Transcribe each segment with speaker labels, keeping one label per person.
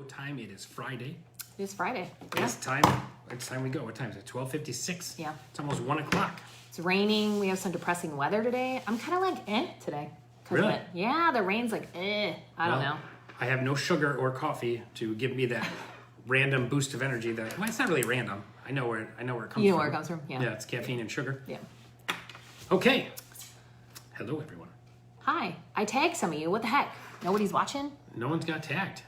Speaker 1: what time? It is Friday.
Speaker 2: It is Friday.
Speaker 1: Yeah. It's time we go. What time is it? 12:56.
Speaker 2: Yeah.
Speaker 1: It's almost 1 o'clock.
Speaker 2: It's raining. We have some depressing weather today. I'm kind of like today.
Speaker 1: Really?
Speaker 2: Yeah, the rain's like I don't know.
Speaker 1: I have no sugar or coffee to give me that random boost of energy. Well, it's not really random. I know where it comes from.
Speaker 2: You know where it comes from? Yeah.
Speaker 1: Yeah, it's caffeine and sugar.
Speaker 2: Yeah.
Speaker 1: Okay. Hello, everyone.
Speaker 2: Hi. I tagged some of you. What the heck? Nobody's watching?
Speaker 1: No one's got tagged.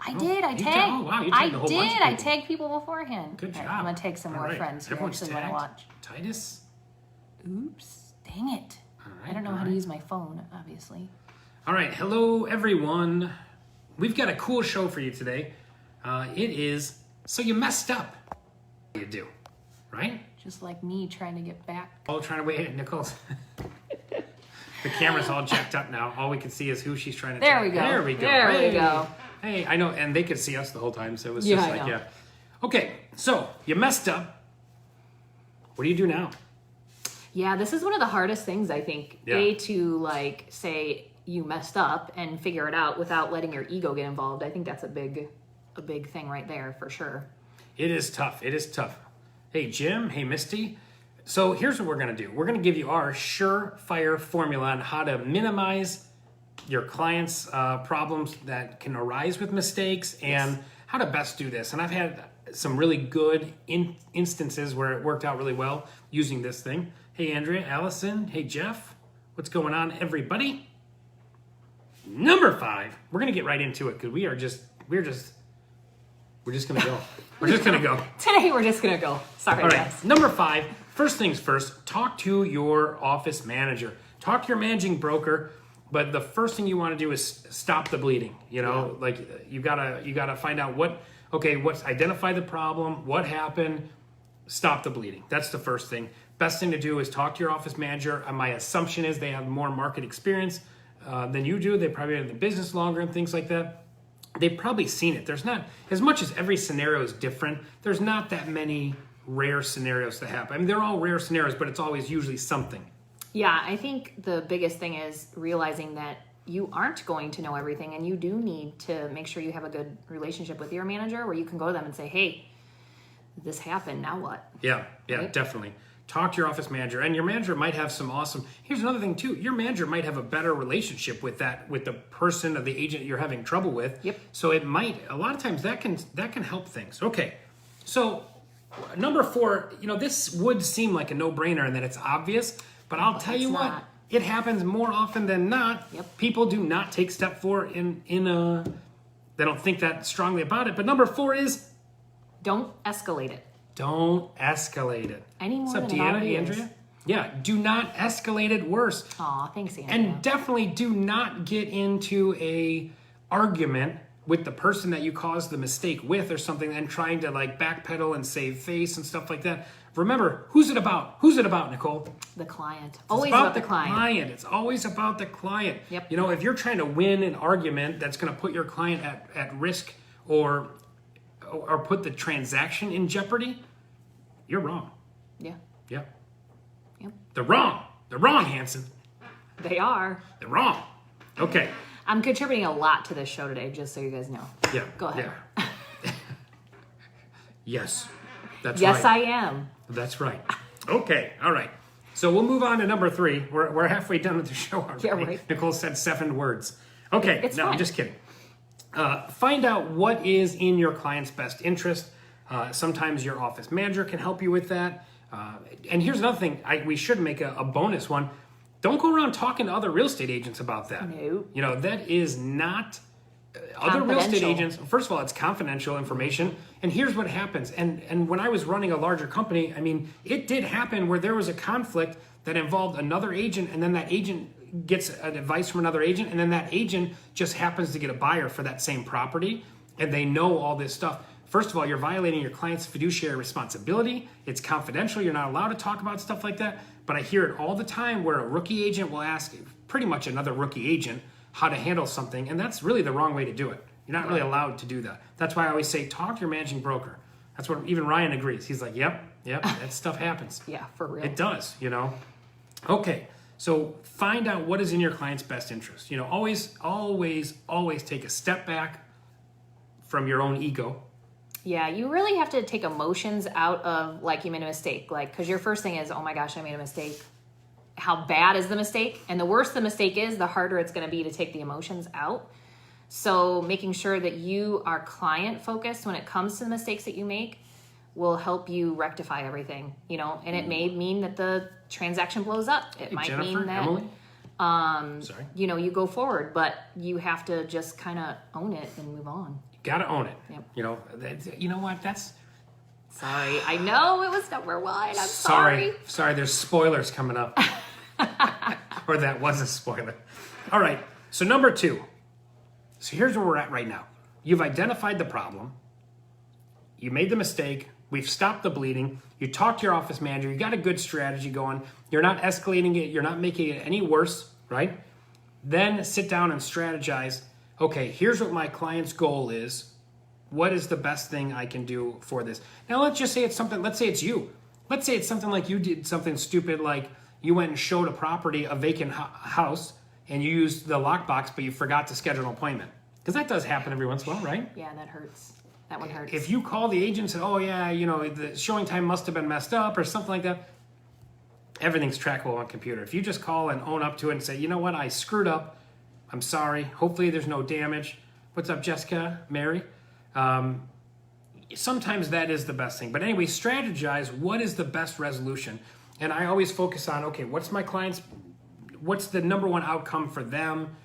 Speaker 2: I did. I
Speaker 1: you
Speaker 2: tagged.
Speaker 1: Oh, wow. You tagged a whole bunch of people.
Speaker 2: I tagged people beforehand.
Speaker 1: Good job.
Speaker 2: Right, I'm going to tag some more friends who
Speaker 1: Everyone's
Speaker 2: actually want to watch.
Speaker 1: Titus?
Speaker 2: Oops. Dang it.
Speaker 1: All right,
Speaker 2: I don't know how to use my phone, obviously.
Speaker 1: All right. Hello, everyone. We've got a cool show for you today. It is So You Messed Up. You do, right?
Speaker 2: Just like me trying to get back.
Speaker 1: Oh, trying to wait. Nicole's. The camera's all jacked up now. All we can see is who she's trying to
Speaker 2: There
Speaker 1: tag.
Speaker 2: we go.
Speaker 1: There we go.
Speaker 2: There
Speaker 1: hey.
Speaker 2: we go.
Speaker 1: Hey, I know. And they could see us the whole time. So it was
Speaker 2: Yeah,
Speaker 1: just
Speaker 2: I
Speaker 1: like,
Speaker 2: know.
Speaker 1: yeah. Okay. So you messed up. What do you do now?
Speaker 2: Yeah, this is one of the hardest things, I think.
Speaker 1: Yeah.
Speaker 2: To like say you messed up and figure it out without letting your ego get involved. I think that's a big thing right there for sure.
Speaker 1: It is tough. It is tough. Hey, Jim. Hey, Misty. So here's what we're going to do. We're going to give you our surefire formula on how to minimize your clients' problems that can arise with mistakes and how to best do this. And I've had some really good instances where it worked out really well using this thing. Hey, Andrea, Allison. Hey, Jeff. What's going on, everybody? Number 5. We're going to get right into it because we're just going to go. We're just going to go.
Speaker 2: Today we're just going to go. Sorry,
Speaker 1: All right.
Speaker 2: guys.
Speaker 1: Number 5. First things first, talk to your office manager. Talk to your managing broker, but the first thing you want to do is stop the bleeding. You know, like you gotta find out identify the problem, what happened, stop the bleeding. That's the first thing. Best thing to do is talk to your office manager. My assumption is they have more market experience than you do. They probably have the business longer and things like that. They've probably seen it. There's not, as much as every scenario is different, there's not that many rare scenarios that happen. I mean, they're all rare scenarios, but it's always usually something.
Speaker 2: Yeah, I think the biggest thing is realizing that you aren't going to know everything, and you do need to make sure you have a good relationship with your manager where you can go to them and say, hey, this happened, now what?
Speaker 1: Yeah,
Speaker 2: Right?
Speaker 1: Definitely. Talk to your office manager, and your manager might have some awesome. Here's another thing too. Your manager might have a better relationship with the person or the agent you're having trouble with.
Speaker 2: Yep.
Speaker 1: So it might, a lot of times that can help things. Okay. So number 4, this would seem like a no-brainer and that it's obvious, but I'll tell you what,
Speaker 2: not.
Speaker 1: it happens more often than not.
Speaker 2: Yep.
Speaker 1: People do not take step 4 they don't think that strongly about it. But number 4 is
Speaker 2: Don't escalate it.
Speaker 1: don't escalate it.
Speaker 2: Any more
Speaker 1: What's up,
Speaker 2: than
Speaker 1: Deanna?
Speaker 2: it is.
Speaker 1: Andrea? Yeah, do not escalate it worse.
Speaker 2: Aw, thanks, Andrea.
Speaker 1: And definitely do not get into a argument with the person that you caused the mistake with or something and trying to like backpedal and save face and stuff like that. Remember, who's it about? Who's it about, Nicole?
Speaker 2: The client. Always
Speaker 1: It's
Speaker 2: about the client.
Speaker 1: It's always about the client.
Speaker 2: Yep.
Speaker 1: If you're trying to win an argument that's going to put your client at risk or put the transaction in jeopardy, you're wrong.
Speaker 2: Yeah,
Speaker 1: Yep.
Speaker 2: yep.
Speaker 1: They're wrong. They're wrong, Hanson.
Speaker 2: They are.
Speaker 1: They're wrong. Okay.
Speaker 2: I'm contributing a lot to this show today, just so you guys know.
Speaker 1: Yeah.
Speaker 2: Go ahead.
Speaker 1: Yeah. Yes. That's
Speaker 2: Yes,
Speaker 1: right.
Speaker 2: I am.
Speaker 1: That's right. Okay. All right. So we'll move on to number 3. We're halfway done with the show already.
Speaker 2: Yeah, right.
Speaker 1: Nicole said 7 words. Okay.
Speaker 2: It's
Speaker 1: no,
Speaker 2: fine.
Speaker 1: I'm just kidding. Find out what is in your client's best interest. Sometimes your office manager can help you with that. And here's another thing. We should make a bonus one. Don't go around talking to other real estate agents about that.
Speaker 2: No.
Speaker 1: That is not... Other real estate
Speaker 2: Confidential.
Speaker 1: agents, first of all, it's confidential information. And here's what happens. And when I was running a larger company, I mean, it did happen where there was a conflict that involved another agent, and then that agent gets an advice from another agent, and then that agent just happens to get a buyer for that same property, and they know all this stuff. First of all, you're violating your client's fiduciary responsibility. It's confidential. You're not allowed to talk about stuff like that. But I hear it all the time where a rookie agent will ask pretty much another rookie agent how to handle something, and that's really the wrong way to do it. You're not really allowed to do that. That's why I always say, talk to your managing broker. That's what even Ryan agrees. He's like, yep, that stuff happens.
Speaker 2: Yeah, for real.
Speaker 1: It does, Okay, so find out what is in your client's best interest. Always take a step back, from your own ego.
Speaker 2: Yeah, you really have to take emotions out of, like, you made a mistake. Like, because your first thing is, oh my gosh, I made a mistake. How bad is the mistake? And the worse the mistake is, the harder it's going to be to take the emotions out. So making sure that you are client focused when it comes to the mistakes that you make will help you rectify everything, you know, and it may mean that the transaction blows up. It might
Speaker 1: Jennifer,
Speaker 2: mean that,
Speaker 1: Emily? Sorry.
Speaker 2: you know, you go forward, but you have to just kind of own it and move on.
Speaker 1: Gotta own it.
Speaker 2: Yep.
Speaker 1: You know what? That's
Speaker 2: Sorry. I know it was number one. I'm
Speaker 1: sorry.
Speaker 2: sorry.
Speaker 1: Sorry, there's spoilers coming up. Or that was a spoiler. All right. So number 2. So here's where we're at right now. You've identified the problem. You made the mistake. We've stopped the bleeding. You talked to your office manager. You got a good strategy going. You're not escalating it. You're not making it any worse, right? Then sit down and strategize. Okay, here's what my client's goal is. What is the best thing I can do for this? Now, let's just say it's something, let's say it's you. Let's say it's something like you did something stupid, like you went and showed a property, a vacant house, and you used the lockbox, but you forgot to schedule an appointment. Because that does happen every once in a while, right?
Speaker 2: Yeah, that hurts. That one hurts.
Speaker 1: If you call the agent and say, oh yeah, you know, the showing time must have been messed up or something like that, everything's trackable on computer. If you just call and own up to it and say, you know what, I screwed up. I'm sorry. Hopefully there's no damage. What's up, Jessica, Mary? Sometimes that is the best thing. But anyway, strategize what is the best resolution. And I always focus on, okay, what's the number one outcome for them?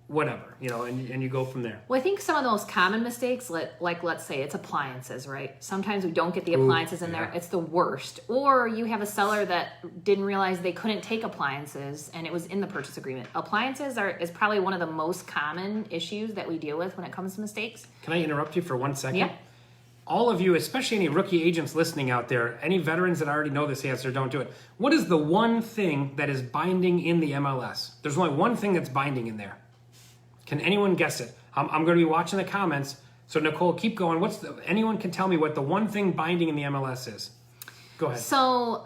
Speaker 1: Whatever, you know, and you go from there.
Speaker 2: Well, I think some of the most common mistakes, like let's say it's appliances, right? Sometimes we don't get the appliances in there. It's the worst. Or you have a seller that didn't realize they couldn't take appliances and it was in the purchase agreement. Appliances is probably one of the most common issues that we deal with when it comes to mistakes.
Speaker 1: Can I interrupt you for 1 second?
Speaker 2: Yeah.
Speaker 1: All of you, especially any rookie agents listening out there, any veterans that already know this answer, don't do it. What is the one thing that is binding in the MLS? There's only one thing that's binding in there. Can anyone guess it? I'm going to be watching the comments. So Nicole, keep going. Anyone can tell me what the one thing binding in the MLS is? Go ahead.
Speaker 2: So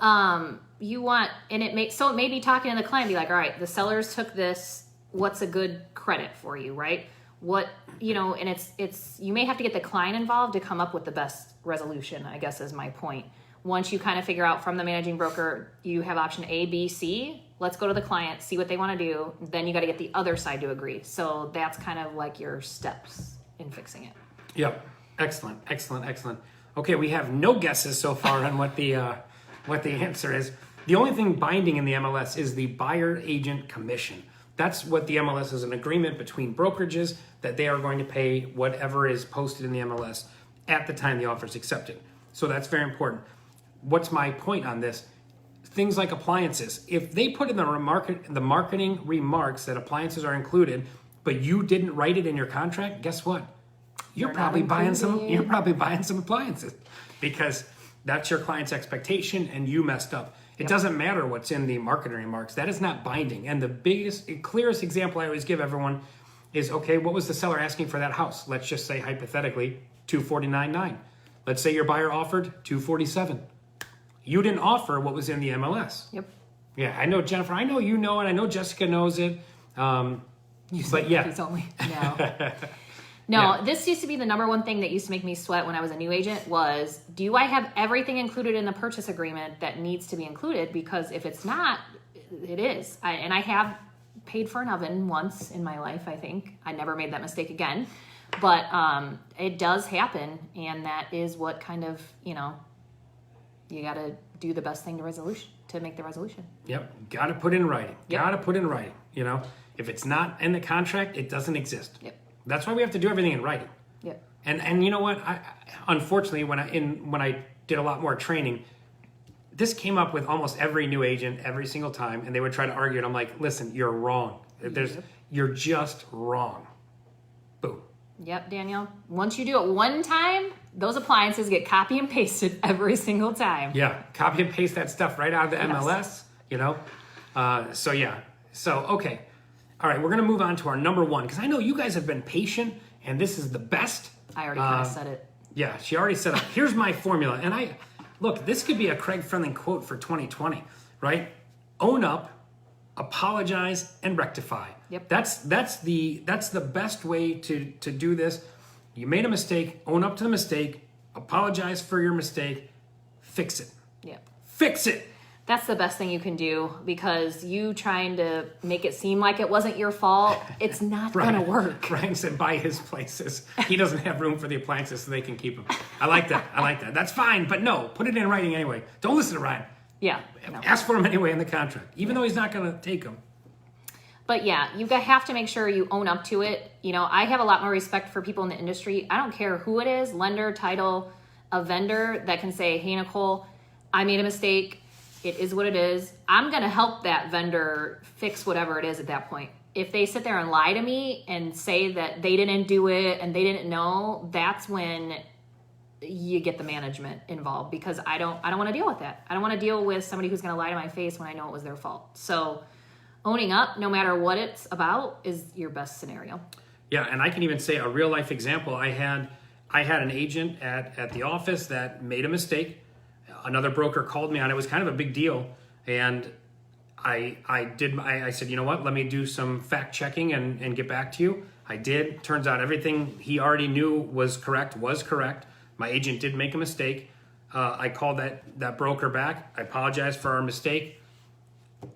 Speaker 2: it may be talking to the client, be like, all right, the sellers took this. What's a good credit for you, right? What, you know, and it's you may have to get the client involved to come up with the best resolution, I guess is my point. Once you kind of figure out from the managing broker, you have option A, B, C. Let's go to the client, see what they want to do. Then you got to get the other side to agree. So that's kind of like your steps in fixing it.
Speaker 1: Yep. Excellent. Okay, we have no guesses so far on what the answer is. The only thing binding in the MLS is the buyer agent commission. That's what the MLS is, an agreement between brokerages that they are going to pay whatever is posted in the MLS at the time the offer is accepted. So that's very important. What's my point on this? Things like appliances. If they put in the marketing remarks that appliances are included, but you didn't write it in your contract, guess what? You're probably buying some appliances because that's your client's expectation and you messed up. It doesn't matter what's in the marketing remarks. That is not binding. And the clearest example I always give everyone is, okay, what was the seller asking for that house? Let's just say hypothetically $249,900. Let's say your buyer offered $247,000. You didn't offer what was in the MLS.
Speaker 2: Yep.
Speaker 1: Yeah, I know, Jennifer. I know you know it. I know Jessica knows it. But yeah.
Speaker 2: Only. No, This used to be the number one thing that used to make me sweat when I was a new agent was, do I have everything included in the purchase agreement that needs to be included? Because if it's not, it is. I have paid for an oven once in my life, I think. I never made that mistake again. But it does happen, and that is what kind of, you got to do the best thing to make the resolution.
Speaker 1: Yep, got to put in writing. Got to put in writing. If it's not in the contract, it doesn't exist.
Speaker 2: Yep.
Speaker 1: That's why we have to do everything in writing.
Speaker 2: Yep.
Speaker 1: And you know what? Unfortunately, when I did a lot more training, this came up with almost every new agent every single time, and they would try to argue it. I'm like, listen, you're wrong. You're just wrong. Boom.
Speaker 2: Yep, Daniel. Once you do it one time, those appliances get copy and pasted every single time.
Speaker 1: Yeah, copy and paste that stuff right out of the MLS, Okay. All right, we're going to move on to our number one, because I know you guys have been patient, and this is the best.
Speaker 2: I already kind of said it.
Speaker 1: Yeah, she already said it. Here's my formula. And look, this could be a Craig Friendly quote for 2020, right? Own up, apologize, and rectify.
Speaker 2: Yep.
Speaker 1: That's the best way to do this. You made a mistake, own up to the mistake, apologize for your mistake, fix it.
Speaker 2: Yeah.
Speaker 1: Fix it.
Speaker 2: That's the best thing you can do, because you trying to make it seem like it wasn't your fault, it's not going to work.
Speaker 1: Ryan said buy his places. He doesn't have room for the appliances, so they can keep them. I like that. That's fine, but no, put it in writing anyway. Don't listen to Ryan.
Speaker 2: Yeah. No.
Speaker 1: Ask for him anyway in the contract, even though he's not going to take them.
Speaker 2: But yeah, you have to make sure you own up to it. You know, I have a lot more respect for people in the industry. I don't care who it is, lender, title, a vendor that can say, hey, Nicole, I made a mistake. It is what it is. I'm going to help that vendor fix whatever it is at that point. If they sit there and lie to me and say that they didn't do it and they didn't know, that's when you get the management involved, because I don't want to deal with that. I don't want to deal with somebody who's going to lie to my face when I know it was their fault. So owning up, no matter what it's about, is your best scenario.
Speaker 1: Yeah, and I can even say a real life example. I had an agent at the office that made a mistake. Another broker called me on it. It was kind of a big deal. And I said, you know what, let me do some fact checking and get back to you. I did. Turns out everything he already knew was correct. My agent did make a mistake. I called that broker back. I apologized for our mistake.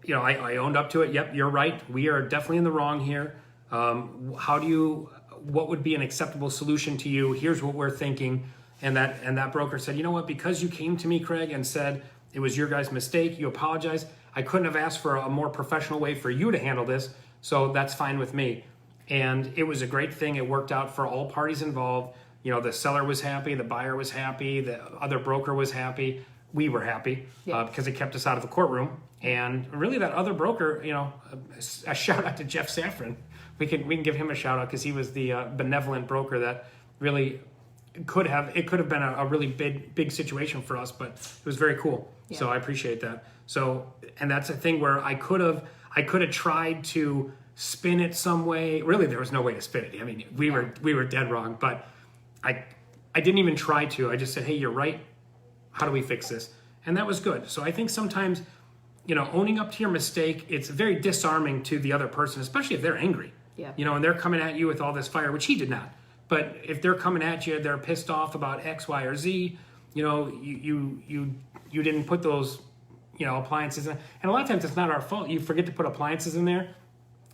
Speaker 1: You know, I owned up to it. Yep, you're right. We are definitely in the wrong here. What would be an acceptable solution to you? Here's what we're thinking. And that broker said, you know what, because you came to me, Craig, and said it was your guys' mistake, you apologize, I couldn't have asked for a more professional way for you to handle this, so that's fine with me. And it was a great thing. It worked out for all parties involved. You know, the seller was happy, the buyer was happy, the other broker was happy. We were happy because it kept us out of the courtroom. And really that other broker, you know, a shout out to Jeff Safran. We can give him a shout out because he was the benevolent broker that really it could have been a really big situation for us, but it was very cool. Yeah. So I appreciate that. So, and that's a thing where I could have tried to spin it some way. Really, there was no way to spin it. I mean, we were dead wrong, but I didn't even try to. I just said, hey, you're right. How do we fix this? And that was good. So I think sometimes, you know, owning up to your mistake, it's very disarming to the other person, especially if they're angry.
Speaker 2: Yeah. You
Speaker 1: know, and they're coming at you with all this fire, which he did not. But if they're coming at you, they're pissed off about X, Y, or Z. You know, you didn't put those, you know, appliances in. And a lot of times it's not our fault. You forget to put appliances in there.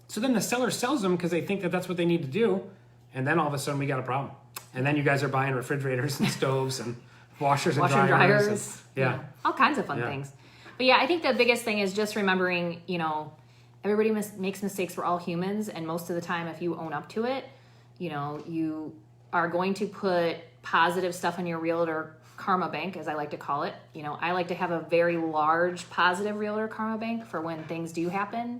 Speaker 1: So then the seller sells them because they think that that's what they need to do. And then all of a sudden we got a problem. And then you guys are buying refrigerators and stoves and washers and dryers. And,
Speaker 2: all kinds of fun things. But yeah, I think the biggest thing is just remembering, you know, everybody makes mistakes. We're all humans. And most of the time, if you own up to it, you know, you are going to put positive stuff in your realtor karma bank, as I like to call it. You know, I like to have a very large positive realtor karma bank for when things do happen,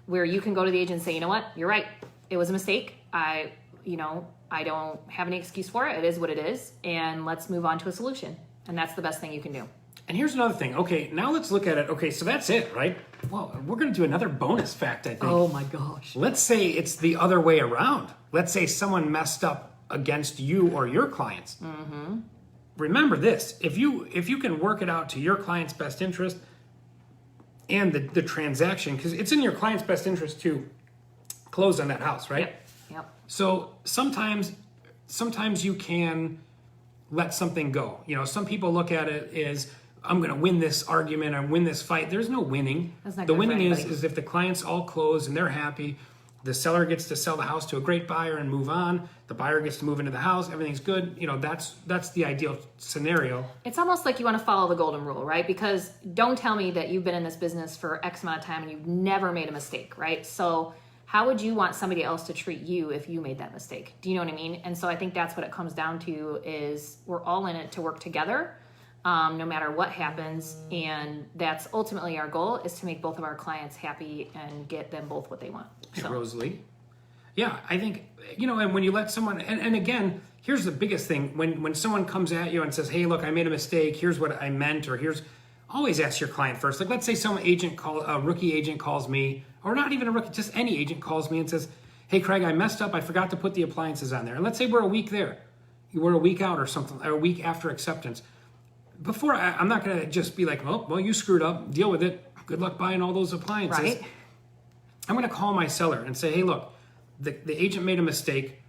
Speaker 2: where you can go to the agent and say, you know what, you're right. It was a mistake. I don't have any excuse for it. It is what it is. And let's move on to a solution. And that's the best thing you can do.
Speaker 1: And here's another thing. Okay, now let's look at it. Okay, so that's it, right? Well, we're going to do another bonus fact, I think.
Speaker 2: Oh my gosh.
Speaker 1: Let's say it's the other way around. Let's say someone messed up against you or your clients. Mm-hmm. Remember this. If you can work it out to your client's best interest and the transaction, because it's in your client's best interest to close on that house, right?
Speaker 2: Yep.
Speaker 1: So sometimes you can let something go. You know, some people look at it as, I'm going to win this argument or win this fight. There's no winning. The winning is if the clients all close and they're happy, the seller gets to sell the house to a great buyer and move on. The buyer gets to move into the house. Everything's good. You know, that's the ideal scenario.
Speaker 2: It's almost like you want to follow the golden rule, right? Because don't tell me that you've been in this business for X amount of time and you've never made a mistake, right? So how would you want somebody else to treat you if you made that mistake? Do you know what I mean? And so I think that's what it comes down to is we're all in it to work together. No matter what happens, and that's ultimately our goal is to make both of our clients happy and get them both what they want.
Speaker 1: So. Yeah, Rosalie. Yeah, I think, you know, and when you let someone, and again, here's the biggest thing, when someone comes at you and says, hey, look, I made a mistake, here's what I meant, or always ask your client first. Like, let's say a rookie agent calls me, or not even a rookie, just any agent calls me and says, hey, Craig, I messed up, I forgot to put the appliances on there. And let's say we're a week there, we're a week out or something, or a week after acceptance. Before, I'm not going to just be like, oh, well, you screwed up. Deal with it. Good luck buying all those appliances.
Speaker 2: Right.
Speaker 1: I'm going to call my seller and say, hey, look, the agent made a mistake.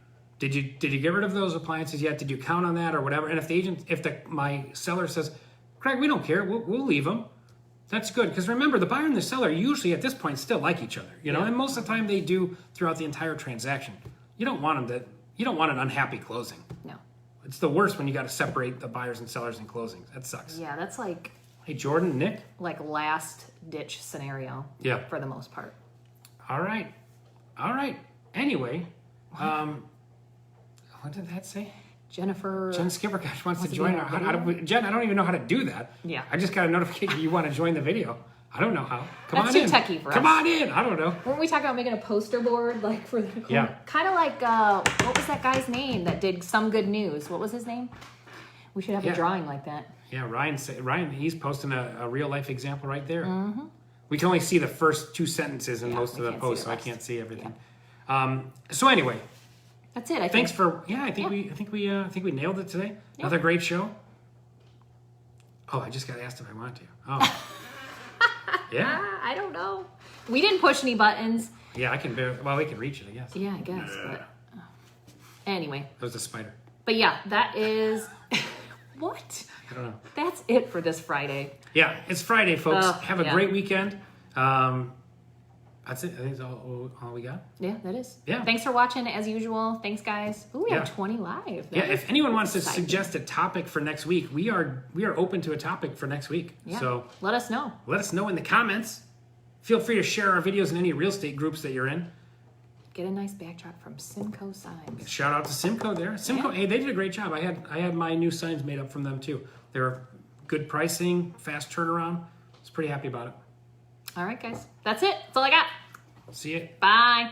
Speaker 1: Did you get rid of those appliances yet? Did you count on that or whatever? And if my seller says, Craig, we don't care, we'll leave them. That's good, because remember, the buyer and the seller usually at this point still like each other, and most of the time they do throughout the entire transaction. You don't want an unhappy closing.
Speaker 2: No.
Speaker 1: It's the worst when you got to separate the buyers and sellers in closings. That sucks.
Speaker 2: Yeah, that's like
Speaker 1: Hey, Jordan, Nick.
Speaker 2: like last ditch scenario.
Speaker 1: Yeah.
Speaker 2: For the most part.
Speaker 1: All right. Anyway, what did that say?
Speaker 2: Jen
Speaker 1: Skippercash wants to
Speaker 2: to
Speaker 1: join
Speaker 2: be in
Speaker 1: our
Speaker 2: our video?
Speaker 1: Jen, I don't even know how to do that.
Speaker 2: Yeah.
Speaker 1: I just got a notification you want to join the video. I don't know how. Come
Speaker 2: That's
Speaker 1: on
Speaker 2: too
Speaker 1: in.
Speaker 2: techie for
Speaker 1: Come
Speaker 2: us.
Speaker 1: on in. I don't know.
Speaker 2: Weren't we talking about making a poster board like for the
Speaker 1: Yeah.
Speaker 2: kind of like what was that guy's name that did Some Good News? What was his name? We should have
Speaker 1: Yeah.
Speaker 2: a drawing like that.
Speaker 1: Yeah, Ryan, he's posting a real life example right there.
Speaker 2: Mm-hmm.
Speaker 1: We can only see the first 2 sentences in most of
Speaker 2: we
Speaker 1: the
Speaker 2: can't
Speaker 1: posts,
Speaker 2: see
Speaker 1: so
Speaker 2: the
Speaker 1: I
Speaker 2: rest.
Speaker 1: can't see everything. So anyway,
Speaker 2: That's it. I think.
Speaker 1: thanks for I think we nailed it today.
Speaker 2: Yeah.
Speaker 1: Another great show. Oh, I just got asked if I want to. Oh. Yeah.
Speaker 2: I don't know. We didn't push any buttons.
Speaker 1: Yeah, we can reach it, I guess.
Speaker 2: Yeah, I guess. But anyway,
Speaker 1: That was a spider.
Speaker 2: but yeah, that is what.
Speaker 1: I don't know.
Speaker 2: That's it for this Friday.
Speaker 1: Yeah, it's Friday, folks. Have a
Speaker 2: yeah.
Speaker 1: great weekend. That's it. I think that's all we got.
Speaker 2: Yeah, that is.
Speaker 1: Yeah.
Speaker 2: Thanks for watching as usual. Thanks, guys. Ooh, we
Speaker 1: Yeah.
Speaker 2: have 20 live.
Speaker 1: Yeah, if anyone wants to
Speaker 2: exciting.
Speaker 1: suggest a topic for next week, we are open to a topic for next week.
Speaker 2: Yeah.
Speaker 1: So
Speaker 2: Let us know.
Speaker 1: let us know in the comments. Feel free to share our videos in any real estate groups that you're in.
Speaker 2: Get a nice backdrop from Simcoe Signs.
Speaker 1: Shout out to Simcoe there. Simcoe, hey, they did a great job. I had my new signs made up from them too. They were good pricing, fast turnaround. I was pretty happy about it.
Speaker 2: All right, guys. That's it. That's all I got.
Speaker 1: See you.
Speaker 2: Bye.